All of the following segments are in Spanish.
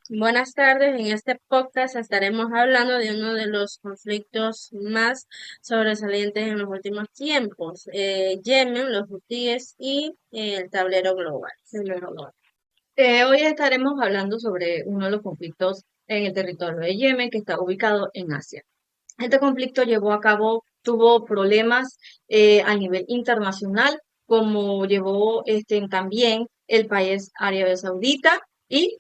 Buenas tardes, en este podcast estaremos hablando de uno de los conflictos más sobresalientes en los últimos tiempos, Yemen, los hutíes y el tablero global. Hoy estaremos hablando sobre uno de los conflictos en el territorio de Yemen, que está ubicado en Asia. Este conflicto tuvo problemas a nivel internacional, como llevó también el país Arabia Saudita y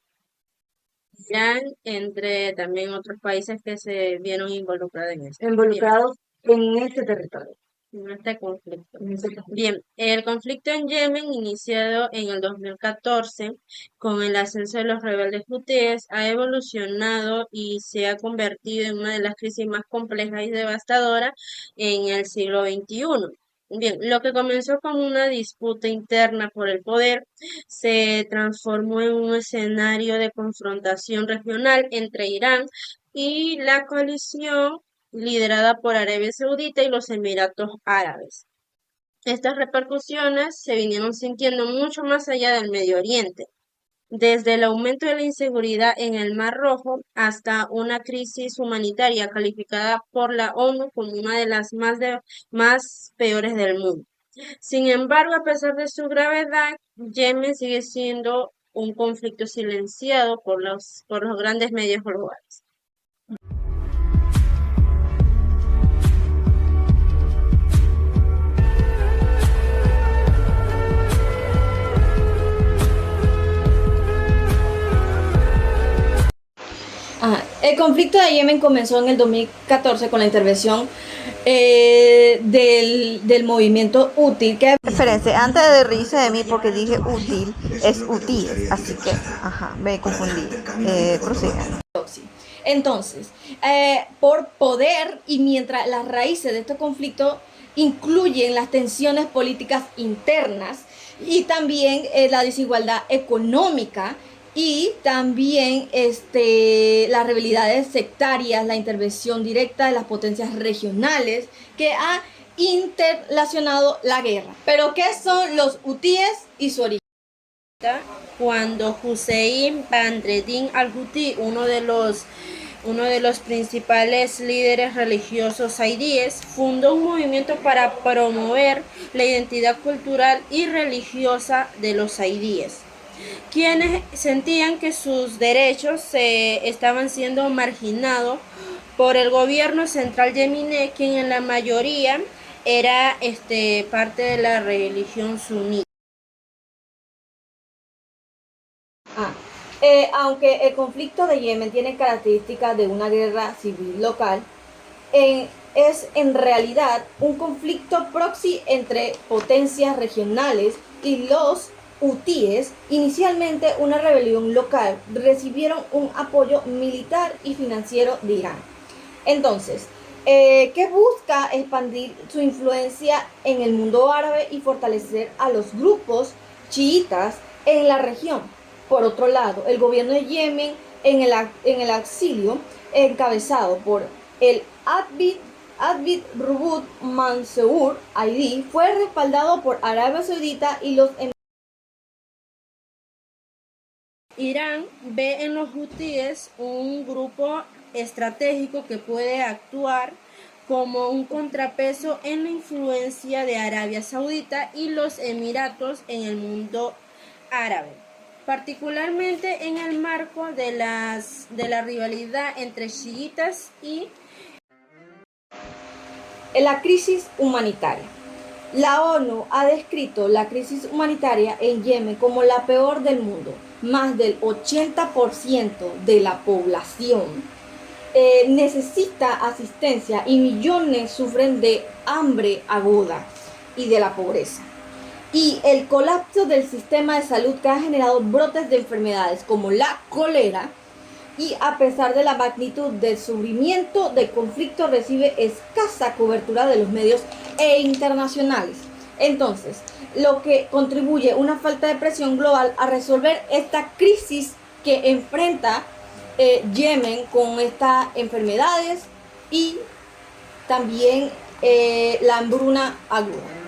Irán, entre también otros países que se vieron involucrados en esto. involucrados en este territorio. En este conflicto. En este conflicto. Bien, el conflicto en Yemen, iniciado en el 2014 con el ascenso de los rebeldes hutíes, ha evolucionado y se ha convertido en una de las crisis más complejas y devastadoras en el siglo XXI. Bien, lo que comenzó como una disputa interna por el poder se transformó en un escenario de confrontación regional entre Irán y la coalición liderada por Arabia Saudita y los Emiratos Árabes. Estas repercusiones se vinieron sintiendo mucho más allá del Medio Oriente, desde el aumento de la inseguridad en el Mar Rojo hasta una crisis humanitaria calificada por la ONU como una de las más peores del mundo. Sin embargo, a pesar de su gravedad, Yemen sigue siendo un conflicto silenciado por los grandes medios globales. El conflicto de Yemen comenzó en el 2014 con la intervención del movimiento útil. Espérense, antes de reírse de mí porque dije útil, es útil, así que, me confundí. Prosigan. Entonces, por poder y mientras las raíces de este conflicto incluyen las tensiones políticas internas y también la desigualdad económica y también las rivalidades sectarias, la intervención directa de las potencias regionales que ha interrelacionado la guerra. Pero ¿qué son los hutíes y su origen? Cuando Hussein Badreddin al-Hutí, uno de los principales líderes religiosos saidíes, fundó un movimiento para promover la identidad cultural y religiosa de los saidíes, quienes sentían que sus derechos se estaban siendo marginados por el gobierno central yemení, quien en la mayoría era parte de la religión suní. Aunque el conflicto de Yemen tiene características de una guerra civil local, es en realidad un conflicto proxy entre potencias regionales y los hutíes, inicialmente una rebelión local, recibieron un apoyo militar y financiero de Irán. Entonces, que busca expandir su influencia en el mundo árabe y fortalecer a los grupos chiitas en la región. Por otro lado, el gobierno de Yemen en el exilio, encabezado por el Abd Rabbul Mansur Hadi, fue respaldado por Arabia Saudita y los Emiratos. Irán ve en los hutíes un grupo estratégico que puede actuar como un contrapeso en la influencia de Arabia Saudita y los Emiratos en el mundo árabe, particularmente en el marco de la rivalidad entre chiitas y La crisis humanitaria. La ONU ha descrito la crisis humanitaria en Yemen como la peor del mundo. Más del 80% de la población necesita asistencia y millones sufren de hambre aguda y de la pobreza. Y el colapso del sistema de salud que ha generado brotes de enfermedades como la cólera, y a pesar de la magnitud del sufrimiento del conflicto recibe escasa cobertura de los medios internacionales. Entonces, lo que contribuye una falta de presión global a resolver esta crisis que enfrenta Yemen con estas enfermedades y también la hambruna aguda.